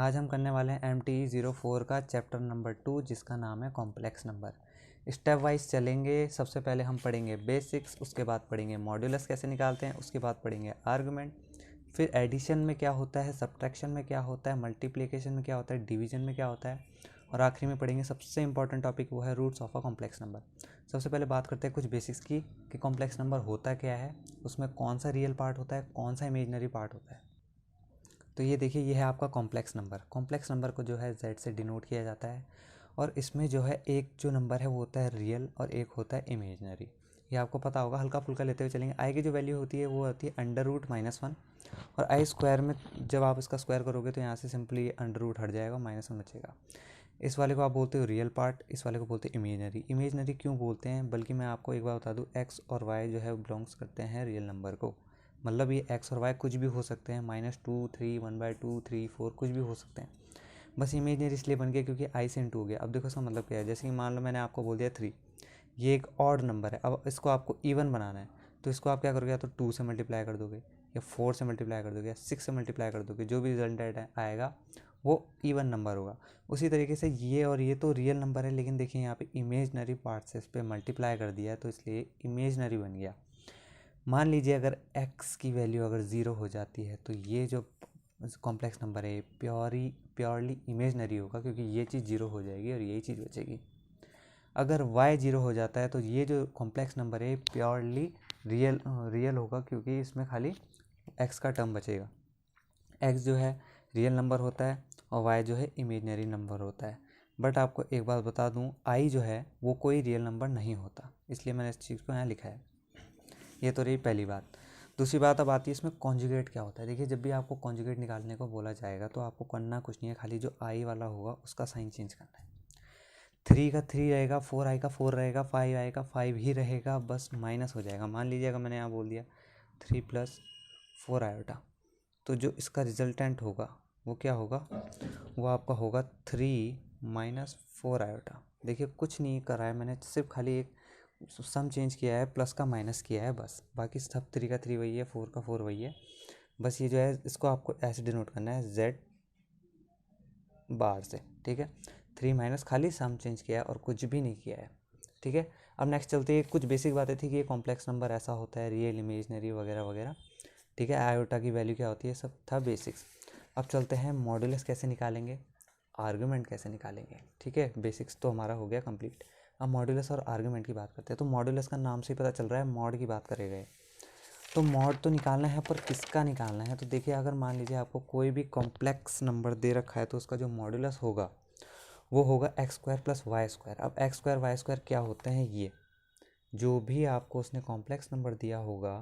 आज हम करने वाले हैं MTE04 का चैप्टर नंबर 2 जिसका नाम है कॉम्प्लेक्स नंबर। स्टेप वाइज चलेंगे। सबसे पहले हम पढ़ेंगे बेसिक्स, उसके बाद पढ़ेंगे मॉड्यूलस कैसे निकालते हैं, उसके बाद पढ़ेंगे आर्गुमेंट, फिर एडिशन में क्या होता है, सब्ट्रैक्शन में क्या होता है, मल्टीप्लिकेशन में क्या होता है, डिवीजन में क्या होता है, और आखिरी में पढ़ेंगे सबसे इंपॉर्टेंट टॉपिक, वो है roots of a complex number. सबसे पहले बात करते हैं कुछ बेसिक्स की कि कॉम्प्लेक्स नंबर होता क्या है, उसमें कौन सा रियल पार्ट होता है, कौन सा इमेजिनरी पार्ट होता है। तो ये देखिए, ये है आपका कॉम्प्लेक्स नंबर। कॉम्प्लेक्स नंबर को जो है Z से डिनोट किया जाता है और इसमें जो है एक जो नंबर है वो होता है रियल और एक होता है इमेजनरी। ये आपको पता होगा, हल्का फुल्का लेते हुए चलेंगे। आई की जो वैल्यू होती है वो होती है √-1 और आई स्क्वायर में जब आप इसका स्क्वायर करोगे तो यहाँ से सिंपली अंडर रूट हट जाएगा, -1 बचेगा। इस वाले को आप बोलते हो रियल पार्ट, इस वाले को बोलते हैं इमेजनरी। इमेजनरी क्यों बोलते हैं, बल्कि मैं आपको एक बार बता दूँ, एक्स और वाई जो है बिलोंग्स करते हैं रियल नंबर को। मतलब ये एक्स और वाई कुछ भी हो सकते हैं, -2, 3, 1/2, 3, 4 कुछ भी हो सकते हैं। बस इमेजनरी इसलिए बन गया क्योंकि आई से इंटू हो गया। अब देखो इसका मतलब क्या है, जैसे कि मान लो मैंने आपको बोल दिया 3, ये एक ऑड नंबर है। अब इसको आपको इवन बनाना है तो इसको आप क्या करोगे, या तो 2 से मल्टीप्लाई कर दोगे, या 4 से मल्टीप्लाई कर दोगे, या 6 से मल्टीप्लाई कर दोगे। जो भी रिजल्ट आएगा वो इवन नंबर होगा। उसी तरीके से ये और ये तो रियल नंबर है, लेकिन देखिए यहाँ पे इमेजनरी पार्ट से इस पर मल्टीप्लाई कर दिया है तो इसलिए इमेजनरी बन गया। मान लीजिए अगर x की वैल्यू अगर 0 हो जाती है तो ये जो कॉम्प्लेक्स नंबर है प्योरली इमेजनरी होगा, क्योंकि ये चीज़ 0 हो जाएगी और यही चीज़ बचेगी। अगर y 0 हो जाता है तो ये जो कॉम्प्लेक्स नंबर है प्योरली रियल होगा, क्योंकि इसमें खाली x का टर्म बचेगा। x जो है रियल नंबर होता है और y जो है इमेजनरी नंबर होता है। बट आपको एक बात बता दूं, i जो है वो कोई रियल नंबर नहीं होता, इसलिए मैंने इस चीज़ को यहाँ लिखा है। ये तो रही पहली बात। दूसरी बात अब आती है इसमें कॉन्जुगेट क्या होता है। देखिए, जब भी आपको कॉन्जुगेट निकालने को बोला जाएगा तो आपको करना कुछ नहीं है, खाली जो आई वाला होगा उसका साइन चेंज करना है। 3 का 3 रहेगा, 4 आई का 4 रहेगा, 5 आई का 5 ही रहेगा, बस माइनस हो जाएगा। मान लीजिए अगर मैंने यहाँ बोल दिया 3 + 4 आयोटा, तो जो इसका रिजल्टेंट होगा वो क्या होगा, वो आपका होगा 3 - 4 आयोटा। देखिए कुछ नहीं करा है मैंने, सिर्फ खाली एक सम चेंज किया है, प्लस का माइनस किया है बस। बाकी सब 3 का 3 वही है, 4 का 4 वही है। बस ये जो है इसको आपको ऐसे डिनोट करना है Z बार से, ठीक है। 3 माइनस खाली सम चेंज किया है और कुछ भी नहीं किया है, ठीक है। अब नेक्स्ट चलते हैं, कुछ बेसिक बातें थी कि ये कॉम्प्लेक्स नंबर ऐसा होता है, रियल इमेजनरी वगैरह वगैरह, ठीक है। आयोटा की वैल्यू क्या होती है, सब था बेसिक्स। अब चलते हैं मॉड्यूलस कैसे निकालेंगे, आर्गुमेंट कैसे निकालेंगे, ठीक है। बेसिक्स तो हमारा हो गया कंप्लीट। अब मॉड्यूलस और आर्गुमेंट की बात करते हैं। तो मॉड्यूलस का नाम से ही पता चल रहा है मॉड की बात करे गए, तो मॉड तो निकालना है, पर किसका निकालना है। तो देखिए, अगर मान लीजिए आपको कोई भी कॉम्प्लेक्स नंबर दे रखा है तो उसका जो मॉड्यूलस होगा वो होगा x² + y²। अब x² y² क्या होते हैं, ये जो भी आपको उसने कॉम्प्लेक्स नंबर दिया होगा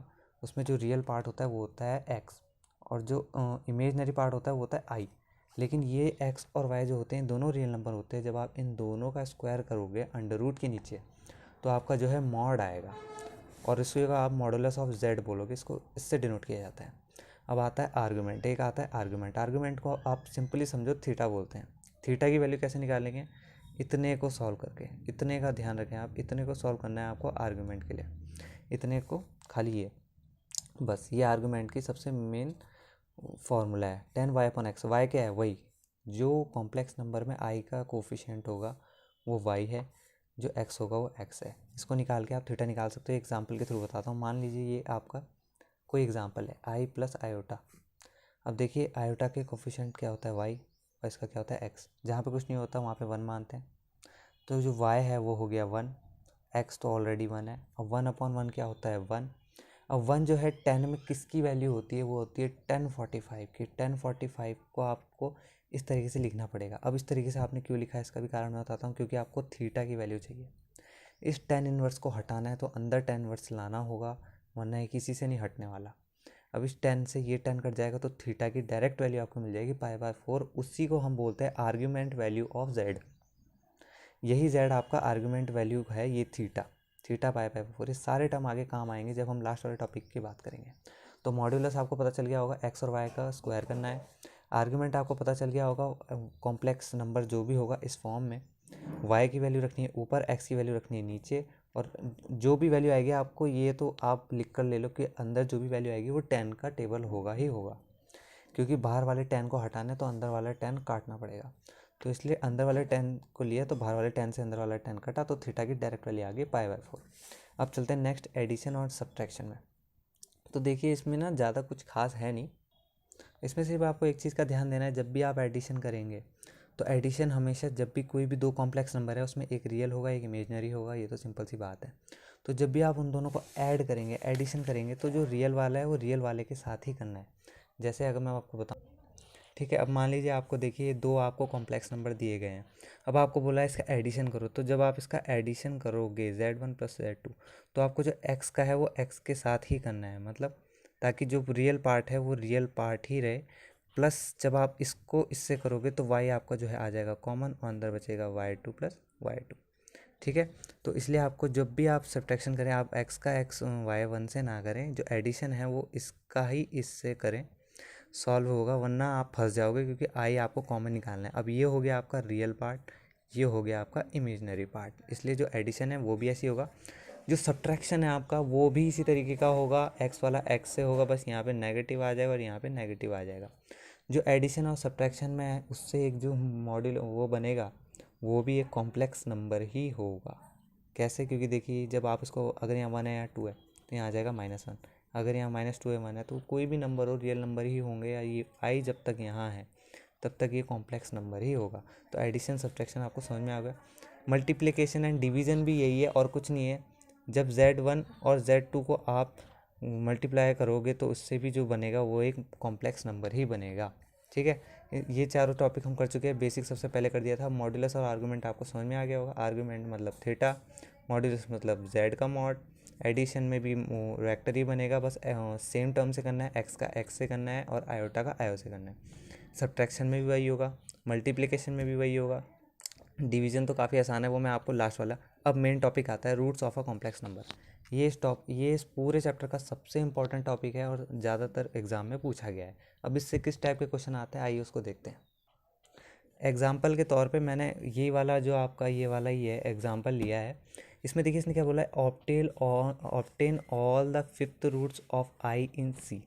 उसमें जो रियल पार्ट होता है वो होता है x, और जो इमेजनरी पार्ट होता है वो होता है i। लेकिन ये x और y जो होते हैं दोनों रियल नंबर होते हैं। जब आप इन दोनों का स्क्वायर करोगे अंडर रूट के नीचे तो आपका जो है मॉड आएगा, और इसी का आप मॉडुलस ऑफ z बोलोगे, इसको इससे डिनोट किया जाता है। अब आता है आर्गुमेंट। एक आता है आर्गुमेंट। आर्गुमेंट को आप सिंपली समझो थीटा बोलते हैं। थीटा की वैल्यू कैसे निकालेंगे, इतने को सॉल्व करके। इतने का ध्यान रखें आप, इतने को सॉल्व करना है आपको आर्गुमेंट के लिए। इतने को खाली ये, बस ये आर्गुमेंट की सबसे मेन फॉर्मूला है। 10y/x। y क्या है, वही जो कॉम्प्लेक्स नंबर में i का कोफिशिएंट होगा वो y है, जो x होगा वो x है। इसको निकाल के आप थीटा निकाल सकते हो। एग्जांपल के थ्रू बताता हूँ। मान लीजिए ये आपका कोई एग्जांपल है, i + आयोटा। अब देखिए आयोटा के कोफिशिएंट क्या होता है, y, और इसका क्या होता है x। जहाँ पे कुछ नहीं होता वहाँ पे 1 मानते हैं, तो जो y है वो हो गया 1, x तो ऑलरेडी 1 है। अब 1/1 क्या होता है, 1। अब 1 जो है 10 में किसकी वैल्यू होती है, वो होती है 1045 की। 1045 को आपको इस तरीके से लिखना पड़ेगा। अब इस तरीके से आपने क्यों लिखा है इसका भी कारण मैं बताता हूँ, क्योंकि आपको थीटा की वैल्यू चाहिए। इस 10 इनवर्स को हटाना है तो अंदर 10 इनवर्स लाना होगा, वरना ये किसी से नहीं हटने वाला। अब इस 10 से ये 10 कट जाएगा तो थीटा की डायरेक्ट वैल्यू आपको मिल जाएगी π/4। उसी को हम बोलते हैं आर्ग्यूमेंट वैल्यू ऑफ z। यही z आपका आर्ग्यूमेंट वैल्यू है, ये थीटा π/4। ये सारे टर्म आगे काम आएंगे जब हम लास्ट वाले टॉपिक की बात करेंगे। तो मॉड्यूलस आपको पता चल गया होगा, x और y का स्क्वायर करना है। आर्ग्यूमेंट आपको पता चल गया होगा, कॉम्प्लेक्स नंबर जो भी होगा इस फॉर्म में y की वैल्यू रखनी है ऊपर, x की वैल्यू रखनी है नीचे, और जो भी वैल्यू आएगी आपको, ये तो आप लिख कर ले लो कि अंदर जो भी वैल्यू आएगी वो 10 का टेबल होगा ही होगा, क्योंकि बाहर वाले 10 को हटाने तो अंदर वाला 10 काटना पड़ेगा, तो इसलिए अंदर वाले 10 को लिया तो बाहर वाले 10 से अंदर वाला 10 कटा, तो थीटा की डायरेक्ट वैल्यू आ गई π/4। अब चलते हैं नेक्स्ट एडिशन और सब्ट्रैक्शन में। तो देखिए इसमें ना ज़्यादा कुछ खास है नहीं, इसमें सिर्फ आपको एक चीज़ का ध्यान देना है, जब भी आप एडिशन करेंगे तो एडिशन हमेशा, जब भी कोई भी दो कॉम्प्लेक्स नंबर है उसमें एक रियल होगा एक इमेजनरी होगा, ये तो सिंपल सी बात है। तो जब भी आप उन दोनों को ऐड करेंगे, एडिशन करेंगे, तो जो रियल वाला है वो रियल वाले के साथ ही करना है। जैसे अगर मैं आपको बताऊँ, ठीक है, अब मान लीजिए आपको देखिए दो आपको कॉम्प्लेक्स नंबर दिए गए हैं, अब आपको बोला है इसका एडिशन करो, तो जब आप इसका एडिशन करोगे Z1 + Z2, तो आपको जो x का है वो x के साथ ही करना है, मतलब ताकि जो रियल पार्ट है वो रियल पार्ट ही रहे, प्लस जब आप इसको इससे करोगे तो y आपका जो है आ जाएगा कॉमन और अंदर बचेगा y2 + y2। ठीक है, तो इसलिए आपको जब भी आप सब्ट्रैक्शन करें, आप x का x y1 से ना करें, जो एडिशन है वो इसका ही इससे करें, सॉल्व होगा, वरना आप फंस जाओगे, क्योंकि आई आपको कॉमन निकालना है। अब ये हो गया आपका रियल पार्ट, ये हो गया आपका इमेजनरी पार्ट, इसलिए जो एडिशन है वो भी ऐसी होगा, जो सब्ट्रैक्शन है आपका वो भी इसी तरीके का होगा, एक्स वाला एक्स से होगा, बस यहाँ पे नेगेटिव आ जाएगा और यहाँ पे नेगेटिव आ जाएगा। जो एडिशन और सब्ट्रैक्शन में है उससे एक जो मॉड्यूल वो बनेगा वो भी एक कॉम्प्लेक्स नंबर ही होगा। कैसे? क्योंकि देखिए जब आप इसको, अगर यहाँ 1 है या 2 है तो यहाँ आ जाएगा -1, अगर यहाँ -2 है 1 है, तो कोई भी नंबर हो रियल नंबर ही होंगे, या ये आई जब तक यहाँ है तब तक ये कॉम्प्लेक्स नंबर ही होगा। तो एडिशन सब्ट्रैक्शन आपको समझ में आ गया। मल्टीप्लिकेशन एंड डिवीज़न भी यही है और कुछ नहीं है। जब Z1 और Z2 को आप मल्टीप्लाई करोगे तो उससे भी जो बनेगा वो एक कॉम्प्लेक्स नंबर ही बनेगा। ठीक है, ये चारों टॉपिक हम कर चुके हैं। बेसिक सबसे पहले कर दिया था। मॉड्यूलस और आर्गूमेंट आपको समझ में आ गया होगा। आर्गूमेंट मतलब थीटा, मॉड्यूलस मतलब z का मॉड। एडिशन में भी वेक्टर ही बनेगा, बस सेम टर्म से करना है, x का x से करना है और आयोटा का आयो से करना है। सब्ट्रैक्शन में भी वही होगा, मल्टीप्लिकेशन में भी वही होगा। डिवीज़न तो काफ़ी आसान है, वो मैं आपको लास्ट वाला। अब मेन टॉपिक आता है roots of a complex number. ये इस पूरे चैप्टर का सबसे इंपॉर्टेंट टॉपिक है और ज़्यादातर एग्जाम में पूछा गया है। अब इससे किस टाइप के क्वेश्चन आते हैं आइए उसको देखते हैं। एग्जाम्पल के तौर पे मैंने ये वाला जो आपका ये वाला ही है एग्जाम्पल लिया है। इसमें देखिए इसने क्या बोला है, obtain all the fifth roots of i in C.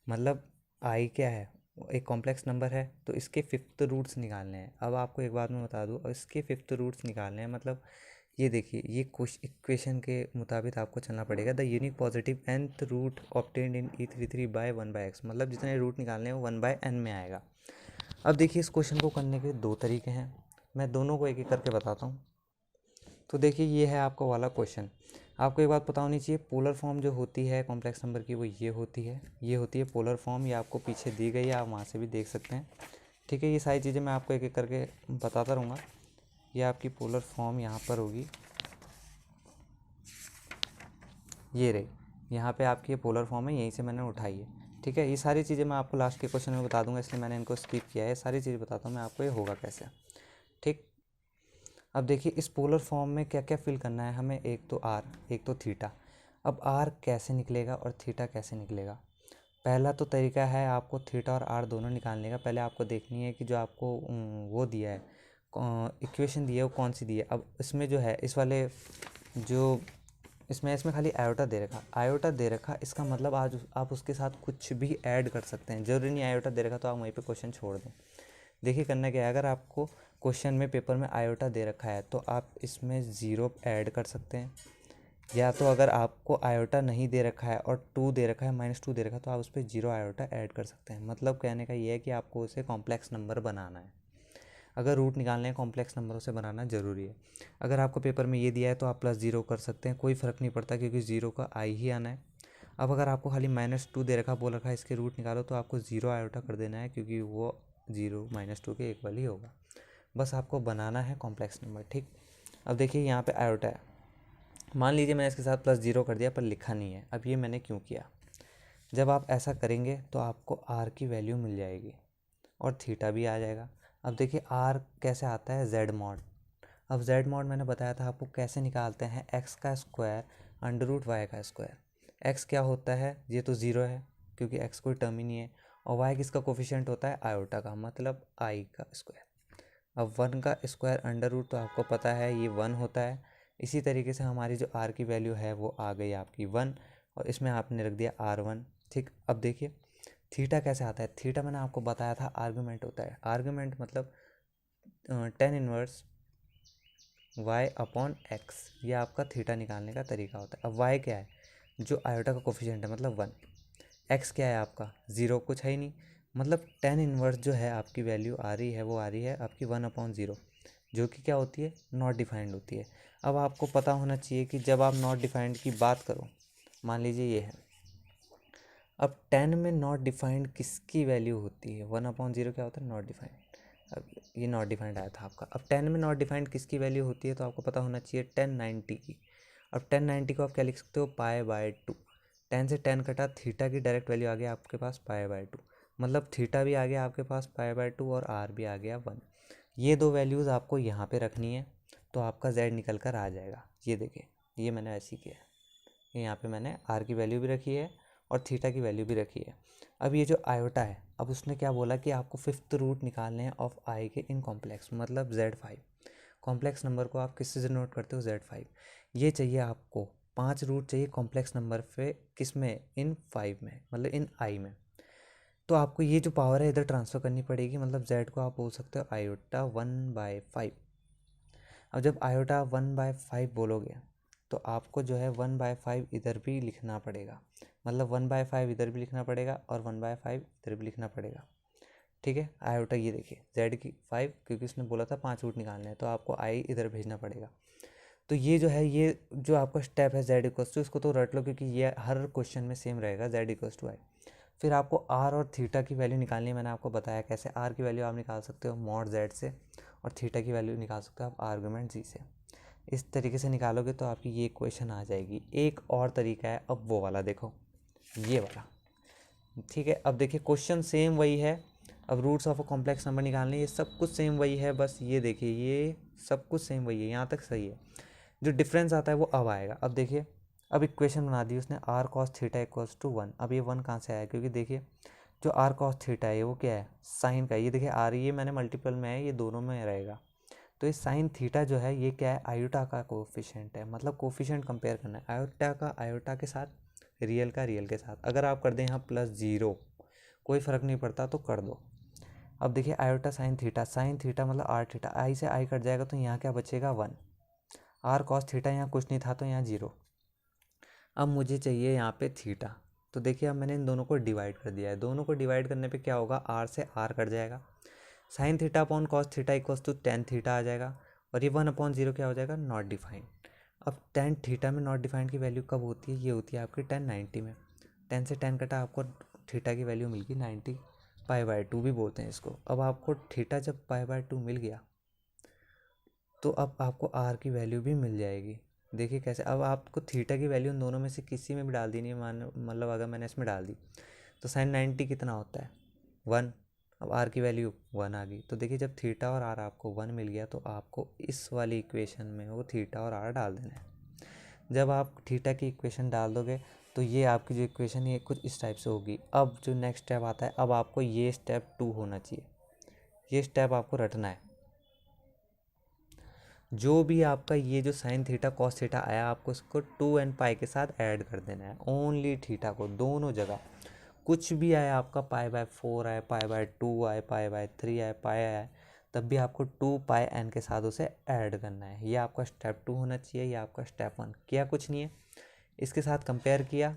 मतलब आई क्या है, एक कॉम्प्लेक्स नंबर है, तो इसके फिफ्थ रूट्स निकालने हैं। अब आपको एक बात मैं बता दूँ, इसके फिफ्थ रूट्स निकालने हैं, मतलब ये देखिए ये कुछ इक्वेशन के मुताबिक आपको चलना पड़ेगा। The unique positive nth root obtained in E33 by 1/x, मतलब जितने रूट निकालने हैं वो 1/n में आएगा। अब देखिए इस क्वेश्चन को करने के दो तरीके हैं, मैं दोनों को एक एक करके बताता हूँ। तो देखिए ये है आपका वाला क्वेश्चन। आपको एक बात पता होनी चाहिए, पोलर फॉर्म जो होती है कॉम्प्लेक्स नंबर की वो ये होती है पोलर फॉर्म। ये आपको पीछे दी गई है, आप वहाँ से भी देख सकते हैं। ठीक है, ये सारी चीज़ें मैं आपको एक एक करके बताता रहूँगा। ये आपकी पोलर फॉर्म यहाँ पर होगी, ये रही, यहाँ पे आपकी ये पोलर फॉर्म है, यहीं से मैंने उठाई है। ठीक है, ये सारी चीज़ें मैं आपको लास्ट के क्वेश्चन में बता दूंगा, इसलिए मैंने इनको स्किप किया है। सारी चीज़ बताता हूँ मैं आपको ये होगा कैसे। ठीक, अब देखिए इस पोलर फॉर्म में क्या क्या फिल करना है हमें, एक तो आर, एक तो थीटा। अब आर कैसे निकलेगा और थीटा कैसे निकलेगा? पहला तो तरीका है आपको थीटा और आर दोनों निकालने का। पहले आपको देखनी है कि जो आपको वो दिया है, इक्वेशन दी है वो कौन सी दी है। अब इसमें जो है इस वाले जो इसमें खाली आयोटा दे रखा, इसका मतलब आज आप उसके साथ कुछ भी ऐड कर सकते हैं। ज़रूरी नहीं आयोटा दे रखा तो आप वहीं पे क्वेश्चन छोड़ दें। देखिए करना क्या है, अगर आपको क्वेश्चन में पेपर में आयोटा दे रखा है तो आप इसमें ज़ीरो ऐड कर सकते हैं, या तो अगर आपको आयोटा नहीं दे रखा है और 2 दे रखा है, -2 दे रखा है, तो आप उस पर 0 आयोटा ऐड कर सकते हैं। मतलब कहने का ये है कि आपको उसे कॉम्प्लेक्स नंबर बनाना है। अगर रूट निकालने हैं कॉम्प्लेक्स नंबरों से बनाना ज़रूरी है। अगर आपको पेपर में ये दिया है तो आप +0 कर सकते हैं, कोई फ़र्क नहीं पड़ता, क्योंकि 0 का आई ही आना है। अब अगर आपको खाली -2 दे रखा, बोल रखा है इसके रूट निकालो, तो आपको 0 आयोटा कर देना है, क्योंकि वो 0 -2 के इक्वल ही होगा। बस आपको बनाना है कॉम्प्लेक्स नंबर। ठीक, अब देखिए यहाँ पे आयोटा है, मान लीजिए मैंने इसके साथ +0 कर दिया पर लिखा नहीं है। अब ये मैंने क्यों किया? जब आप ऐसा करेंगे तो आपको आर की वैल्यू मिल जाएगी और थीटा भी आ जाएगा। अब देखिए आर कैसे आता है, जेड मॉड। अब जेड मॉड मैंने बताया था आपको कैसे निकालते हैं, एक्स का स्क्वायर √y का स्क्वायर। एक्स क्या होता है, ये तो 0 है क्योंकि एक्स कोई टर्म ही नहीं है, और वाई किसका कोफिशिएंट होता है, आयोटा का, मतलब आई का स्क्वायर। अब 1 का स्क्वायर √ तो आपको पता है ये 1 होता है। इसी तरीके से हमारी जो आर की वैल्यू है वो आ गई आपकी 1, और इसमें आपने रख दिया R1। ठीक, अब देखिए थीटा कैसे आता है? थीटा मैंने आपको बताया था आर्गुमेंट होता है। आर्गुमेंट मतलब tan inverse y upon x, ये आपका थीटा निकालने का तरीका होता है। अब y क्या है? जो आयोटा का कोफिशिएंट है मतलब 1। x क्या है आपका? 0, कुछ है ही नहीं। मतलब tan इनवर्स जो है आपकी वैल्यू आ रही है वो आ रही है आपकी 1/0, जो कि क्या होती है? नॉट डिफाइंड होती है। अब आपको पता होना चाहिए कि जब आप नॉट डिफाइंड की बात करो, मान लीजिए ये है, अब 10 में नॉट डिफाइंड किसकी वैल्यू होती है? 1/0 क्या होता है? Not defined. अब ये नॉट डिफाइंड आया था आपका। अब 10 में नॉट डिफाइंड किसकी वैल्यू होती है? तो आपको पता होना चाहिए 1090 की। अब 1090 को आप क्या लिख सकते हो? π/2। 10 से 10 कटा, थीटा की डायरेक्ट वैल्यू आ गया आपके पास π/2, मतलब थीटा भी आ गया आपके पास π/2 और आर भी आ गया 1। ये दो वैल्यूज़ आपको यहाँ पे रखनी है तो आपका z निकल कर आ जाएगा। ये देखिए, ये मैंने ऐसे ही किया है। यहाँ पे मैंने आर की वैल्यू भी रखी है और थीटा की वैल्यू भी रखी है। अब ये जो आयोटा है, अब उसने क्या बोला कि आपको 5th रूट निकालने हैं ऑफ आई के इन कॉम्प्लेक्स, मतलब Z5। कॉम्प्लेक्स नंबर को आप किससे नोट करते हो? Z5। ये चाहिए आपको 5 रूट चाहिए कॉम्प्लेक्स नंबर पे, किस में? इन 5 में, मतलब इन आई में। तो आपको ये जो पावर है इधर ट्रांसफ़र करनी पड़ेगी, मतलब Z को आप बोल सकते हो आयोटा 1/5। अब जब आयोटा 1/5 बोलोगे तो आपको जो है 1/5 इधर भी लिखना पड़ेगा, मतलब 1/5 इधर भी लिखना पड़ेगा और 1/5 इधर भी लिखना पड़ेगा। ठीक है, आयोटा ये देखिए z की 5, क्योंकि उसने बोला था 5 रूट निकालने हैं तो आपको आई इधर भेजना पड़ेगा। तो ये जो है, ये जो आपका स्टेप है z इक्वल्स टू, इसको तो रट लो क्योंकि ये हर क्वेश्चन में सेम रहेगा, z इक्वल्स टू आई। फिर आपको r और थीटा की वैल्यू निकालनी है। मैंने आपको बताया कैसे। r की वैल्यू आप निकाल सकते हो मॉड z से और थीटा की वैल्यू निकाल सकते हो आप आर्गुमेंट z से। इस तरीके से निकालोगे तो आपकी ये इक्वेशन आ जाएगी। एक और तरीका है, अब वो वाला देखो, ये वाला। ठीक है, अब देखिए क्वेश्चन सेम वही है। अब roots of a complex number निकालने, ये सब कुछ सेम वही है, बस ये देखिए ये सब कुछ सेम वही है, यहाँ तक सही है। जो डिफरेंस आता है वो अब आएगा। अब देखिए, अब इक्वेशन बना दी उसने r cos theta equals to 1। अब ये 1 कहाँ से आया? क्योंकि देखिए जो r cos थीटा है वो क्या है? साइन का। ये देखिए r, ये मैंने मल्टीपल में है, ये दोनों में रहेगा। तो ये साइन थीटा जो है ये क्या है? आयोटा का कोफिशिएंट है, मतलब कोफिशिएंट कंपेयर करना है आयोटा का आयोटा के साथ, रियल का रियल के साथ। अगर आप कर दें यहाँ +0, कोई फ़र्क नहीं पड़ता तो कर दो। अब देखिए आयोटा साइन थीटा मतलब आर थीटा, आई से आई कट जाएगा तो यहाँ क्या बचेगा? 1। आर कॉस थीटा यहाँ कुछ नहीं था तो यहाँ 0। अब मुझे चाहिए यहाँ पे थीटा, तो देखिए अब मैंने इन दोनों को डिवाइड कर दिया है। दोनों को डिवाइड करने पे क्या होगा? आर से आर कट जाएगा, sine theta upon cos theta equals to tan theta आ जाएगा, और ये 1/0 क्या हो जाएगा? Not defined. अब टेन थीटा में नॉट डिफाइंड की वैल्यू कब होती है? ये होती है आपकी 1090 में। 10 से 10 कटा, आपको थीटा की वैल्यू मिल गई 90, π/2 भी बोलते हैं इसको। अब आपको थीटा जब π/2 मिल गया तो अब आपको आर की वैल्यू भी मिल जाएगी। देखिए कैसे। अब आपको थीटा की वैल्यू इन दोनों में से किसी में भी डाल देनी है, मतलब अगर मैंने इसमें डाल दी तो साइन 90 कितना होता है? 1। अब आर की वैल्यू 1 आ गई। तो देखिए जब थीटा और आर आपको 1 मिल गया तो आपको इस वाली इक्वेशन में वो थीटा और आर डाल देना है। जब आप थीटा की इक्वेशन डाल दोगे तो ये आपकी जो इक्वेशन है कुछ इस टाइप से होगी। अब जो नेक्स्ट स्टेप आता है, अब आपको ये स्टेप 2 होना चाहिए, ये स्टेप आपको रटना है। जो भी आपका ये जो साइन थीटा कॉस थीटा आया, आपको इसको 2 एंड पाई के साथ ऐड कर देना है। ओनली थीटा को, दोनों जगह कुछ भी आए आपका, π/4 आए, π/2 आए, π/3 आए, पाई आए, तब भी आपको 2πn के साथ उसे ऐड करना है। ये आपका स्टेप 2 होना चाहिए। ये आपका स्टेप 1 किया कुछ नहीं है, इसके साथ कंपेयर किया,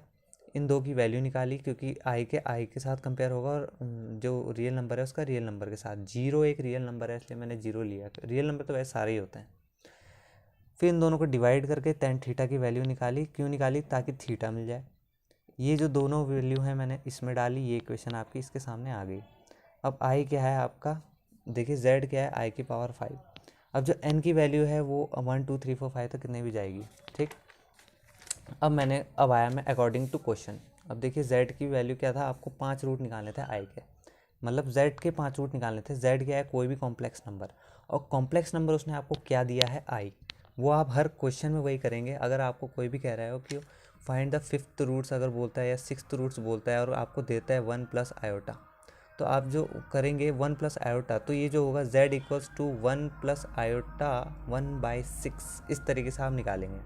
इन दो की वैल्यू निकाली, क्योंकि आई के साथ कंपेयर होगा और जो रियल नंबर है उसका रियल नंबर के साथ। 0 एक रियल नंबर है इसलिए मैंने 0 लिया। रियल नंबर तो वैसे सारे ही होते हैं। फिर इन दोनों को डिवाइड करके tan थीटा की वैल्यू निकाली। क्यों निकाली? ताकि थीटा मिल जाए। ये जो दोनों वैल्यू हैं मैंने इसमें डाली, ये इक्वेशन आपकी इसके सामने आ गई। अब आई क्या है आपका? देखिए z क्या है? आई की पावर 5। अब जो n की वैल्यू है वो 1 2 3 4 5 तक कितने भी जाएगी। ठीक, अब आया मैं अकॉर्डिंग टू क्वेश्चन। अब देखिए z की वैल्यू क्या था? आपको 5 रूट निकालने थे आई के, मतलब z के 5 रूट निकालने थे। z क्या है? कोई भी कॉम्प्लेक्स नंबर, और कॉम्प्लेक्स नंबर उसने आपको क्या दिया है? आई। वो आप हर क्वेश्चन में वही करेंगे। अगर आपको कोई भी कह रहा हो कि फाइंड द 5th रूट्स अगर बोलता है या 6th रूट्स बोलता है और आपको देता है 1 + आयोटा, तो आप जो करेंगे 1 + आयोटा, तो ये जो होगा z इक्वल्स टू 1 + आयोटा 1/6, इस तरीके से आप निकालेंगे।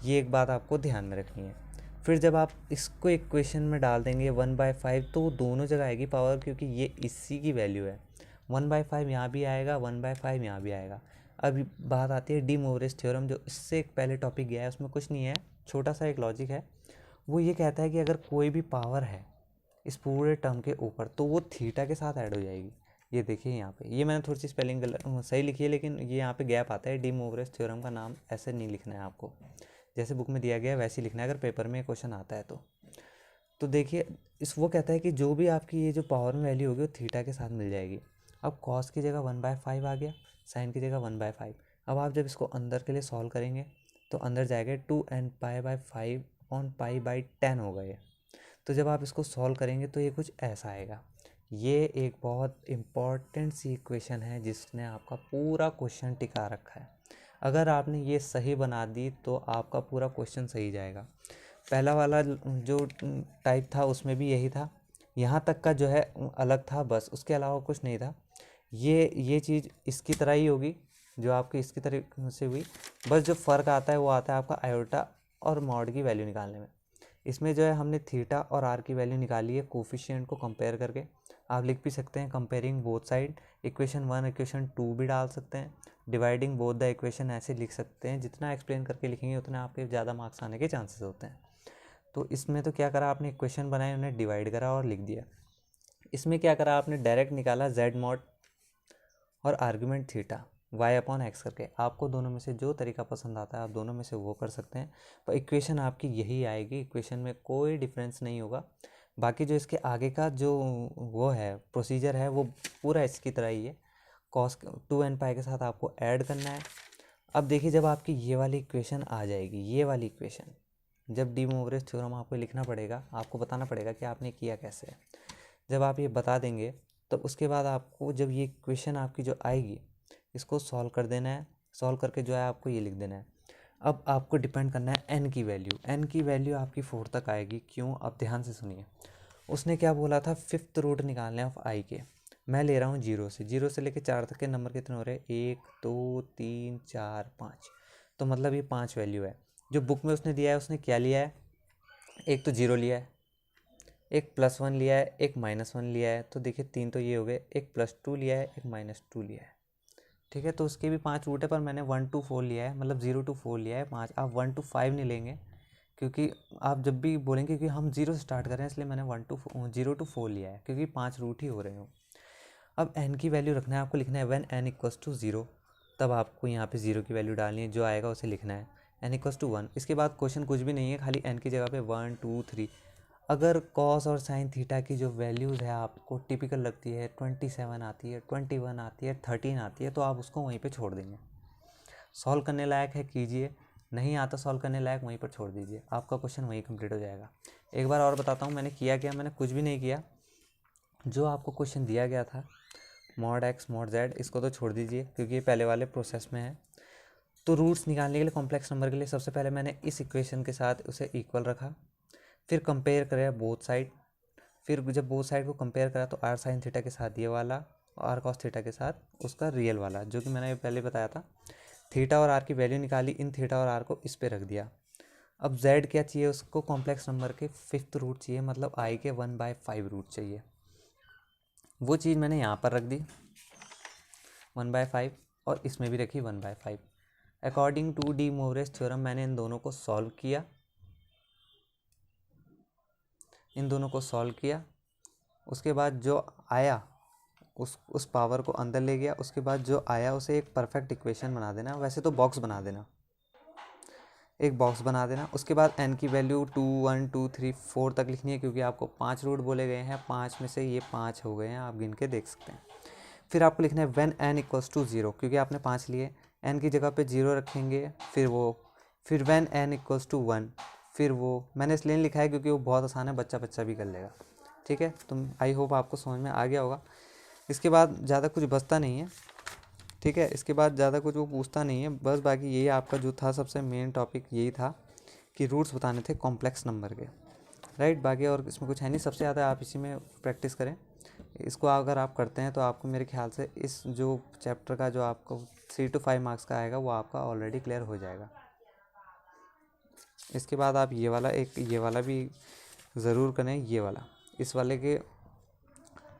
ये एक बात आपको ध्यान में रखनी है। फिर जब आप इसको इक्वेशन में डाल देंगे 1/5 तो वो दोनों जगह आएगी पावर, क्योंकि ये इसी की वैल्यू है। 1/5 यहाँ भी आएगा, 1/5 यहाँ भी आएगा। अब बात आती है डी मोवरेज थ्योरम, जो इससे एक पहले टॉपिक गया है, उसमें कुछ नहीं है, छोटा सा एक लॉजिक है। वो ये कहता है कि अगर कोई भी पावर है इस पूरे टर्म के ऊपर तो वो थीटा के साथ ऐड हो जाएगी। ये देखिए यहाँ पे, ये मैंने थोड़ी सी स्पेलिंग गलत सही लिखी है, लेकिन ये यहाँ पे गैप आता है। डी मोवरेज थ्योरम का नाम ऐसे नहीं लिखना है आपको, जैसे बुक में दिया गया है वैसे ही लिखना है अगर पेपर में क्वेश्चन आता है तो देखिए इस वो कहता है कि जो भी आपकी ये जो पावर में वैल्यू होगी वो थीटा के साथ मिल जाएगी। अब कॉस की जगह 1/5 आ गया, साइन की जगह 1/5। अब आप जब इसको अंदर के लिए सॉल्व करेंगे तो अंदर जाएगा 2n π/5 ऑन π/10 होगा ये। तो जब आप इसको सॉल्व करेंगे तो ये कुछ ऐसा आएगा। ये एक बहुत इम्पॉर्टेंट सी इक्वेशन है जिसने आपका पूरा क्वेश्चन टिका रखा है। अगर आपने ये सही बना दी तो आपका पूरा क्वेश्चन सही जाएगा। पहला वाला जो टाइप था उसमें भी यही था, यहाँ तक का जो है अलग था, बस उसके अलावा कुछ नहीं था। ये चीज़ इसकी तरह ही होगी जो आपकी इसकी तरह से हुई, बस जो फ़र्क आता है वो आता है आपका आयोटा और मॉड की वैल्यू निकालने में। इसमें जो है हमने थीटा और आर की वैल्यू निकाली है कोफिशिएंट को कंपेयर करके। आप लिख भी सकते हैं comparing both side, equation 1 equation 2 भी डाल सकते हैं, डिवाइडिंग बोथ द इक्वेशन ऐसे लिख सकते हैं। जितना एक्सप्लेन करके लिखेंगे उतना आपके ज़्यादा मार्क्स आने के चांसेस होते हैं। तो इसमें तो क्या करा आपने, इक्वेशन बनाए उन्हें डिवाइड करा और लिख दिया। इसमें क्या करा आपने, डायरेक्ट निकाला जेड मॉड और आर्गुमेंट थीटा y/x करके। आपको दोनों में से जो तरीका पसंद आता है आप दोनों में से वो कर सकते हैं, पर इक्वेशन आपकी यही आएगी, इक्वेशन में कोई डिफरेंस नहीं होगा। बाकी जो इसके आगे का जो वो है प्रोसीजर है वो पूरा इसकी तरह ही है। cos 2n π के साथ आपको ऐड करना है। अब देखिए जब आपकी ये वाली इक्वेशन आ जाएगी, ये वाली इक्वेशन जब डी मोवरेज थ्योरम आपको लिखना पड़ेगा, आपको बताना पड़ेगा कि आपने किया कैसे है। जब आप ये बता देंगे तो उसके बाद आपको जब ये इक्वेशन आपकी जो आएगी इसको सॉल्व कर देना है। सॉल्व करके जो है आपको ये लिख देना है। अब आपको डिपेंड करना है n की वैल्यू। n की वैल्यू आपकी 4 तक आएगी। क्यों, अब ध्यान से सुनिए। उसने क्या बोला था, 5th रूट निकालने ऑफ i के। मैं ले रहा हूँ 0 से लेके 4 तक के नंबर कितने हो रहे हैं, 1 2 3 4 5। तो मतलब ये 5 वैल्यू है। जो बुक में उसने दिया है उसने क्या लिया है, एक तो 0 लिया है, एक +1 लिया है, एक -1 लिया है। तो देखिए 3 तो ये हो गए, एक +2 लिया है, एक -2 लिया है। ठीक है, तो उसके भी 5 रूट है, पर मैंने 1 to 4 लिया है, मतलब 0 to 4 लिया है 5। आप 1 to 5 नहीं लेंगे, क्योंकि आप जब भी बोलेंगे कि हम 0 से स्टार्ट कर रहे हैं इसलिए मैंने 0 to 4 लिया है, क्योंकि 5 रूट ही हो रहे हो। अब n की वैल्यू रखना है आपको, लिखना है when n = 0। तब आपको यहाँ पे 0 की वैल्यू डालनी है, जो आएगा उसे लिखना है। n = 1। इसके बाद क्वेश्चन कुछ भी नहीं है, खाली n की जगह पे 1 2 3। अगर कॉस और साइन थीटा की जो वैल्यूज़ है आपको टिपिकल लगती है, 27 आती है, 21 आती है, 13 आती है, तो आप उसको वहीं पे छोड़ देंगे। सॉल्व करने लायक है कीजिए, नहीं आता सॉल्व करने लायक वहीं पर छोड़ दीजिए, आपका क्वेश्चन वहीं कंप्लीट हो जाएगा। एक बार और बताता हूँ मैंने किया क्या। मैंने कुछ भी नहीं किया, जो आपको क्वेश्चन दिया गया था mod x mod z, इसको तो छोड़ दीजिए क्योंकि ये पहले वाले प्रोसेस में है। तो रूट्स निकालने के लिए कॉम्प्लेक्स नंबर के लिए सबसे पहले मैंने इस इक्वेशन के साथ उसे इक्वल रखा, फिर कंपेयर करें बोथ साइड। फिर जब बोथ साइड को कंपेयर करा तो आर साइन थीटा के साथ ये वाला और आर कॉस थीटा के साथ उसका रियल वाला, जो कि मैंने पहले बताया था। थीटा और आर की वैल्यू निकाली, इन थीटा और आर को इस पे रख दिया। अब जेड क्या चाहिए उसको, कॉम्प्लेक्स नंबर के 5th रूट चाहिए, मतलब आई के 1/5 रूट चाहिए। वो चीज़ मैंने यहाँ पर रख दी 1/5, और इसमें भी रखी 1/5। अकॉर्डिंग टू डी मोवरेज थ्योरम मैंने इन दोनों को सॉल्व किया, उसके बाद जो आया उस पावर को अंदर ले गया। उसके बाद जो आया उसे एक परफेक्ट इक्वेशन बना देना, वैसे तो बॉक्स बना देना, एक बॉक्स बना देना। उसके बाद n की वैल्यू 2 1 2 3 4 तक लिखनी है, क्योंकि आपको 5 रूट बोले गए हैं, 5 में से ये 5 हो गए हैं, आप गिन के देख सकते हैं। फिर आपको लिखना है when n = 0, क्योंकि आपने 5 लिए, n की जगह पे 0 रखेंगे, फिर when n = 1, फिर वो मैंने इसलिए लिखा है क्योंकि वो बहुत आसान है, बच्चा भी कर लेगा। ठीक है, तुम आई होप आपको समझ में आ गया होगा। इसके बाद ज़्यादा कुछ बचता नहीं है। ठीक है, इसके बाद ज़्यादा कुछ वो पूछता नहीं है, बस बाकी यही आपका जो था सबसे मेन टॉपिक यही था कि रूट्स बताने थे कॉम्प्लेक्स नंबर के। राइट, बाकी और इसमें कुछ है नहीं। सबसे ज़्यादा आप इसी में प्रैक्टिस करें। इसको अगर आप करते हैं तो आपको मेरे ख्याल से इस जो चैप्टर का जो आपको 3 to 5 मार्क्स का आएगा वो आपका ऑलरेडी क्लियर हो जाएगा। इसके बाद आप ये वाला भी ज़रूर करें, ये वाला, इस वाले के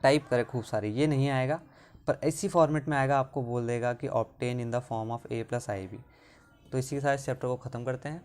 टाइप करें खूब सारे, ये नहीं आएगा पर ऐसी फॉर्मेट में आएगा, आपको बोल देगा कि obtain in the form of a + ib। तो इसी के साथ इस चैप्टर को ख़त्म करते हैं।